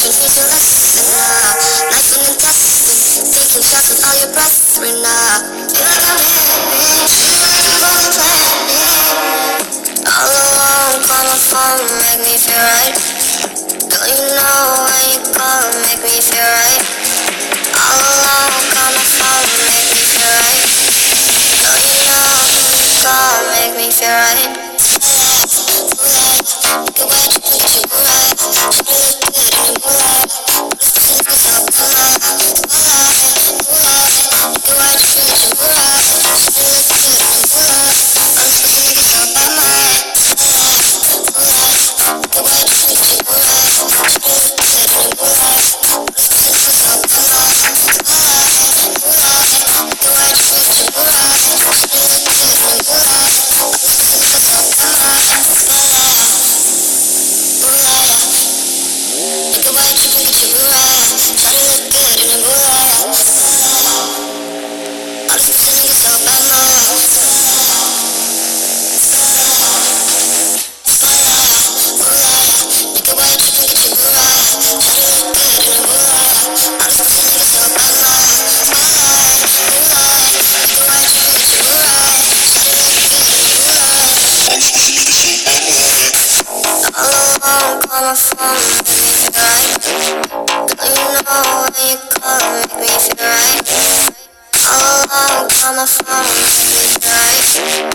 can hear you listening now. Life and intestine, taking shots with all your breaths right now. You like I'm in, you on the planet. All alone, call my phone, make me feel right. Don't you know when you call, make me feel right. All alone, call my phone, make me feel right. Don't you know when you call, make me feel right. Good way to put you right. Should look good in the moonlight. Listen to yourself, moonlight. Good way to put you right. Should look good in the moonlight. I'm supposed to make yourself by mine. Good way to put you right. Should look good in the moonlight. Listen to yourself, moonlight. Good way to put you right. Should look good in the moonlight. Listen to yourself, moonlight. Think about you, put you right. Try to look good in the moonlight. All this pretending is all by mine. Think about you, put you right. Try to look good in the moonlight. All this pretending is all by mine. Think about you, put you right. Try to look good in the moonlight. All alone, call my phone, make me feel right. Don't you know when you call, make me feel right. All alone, call my phone, make me feel right.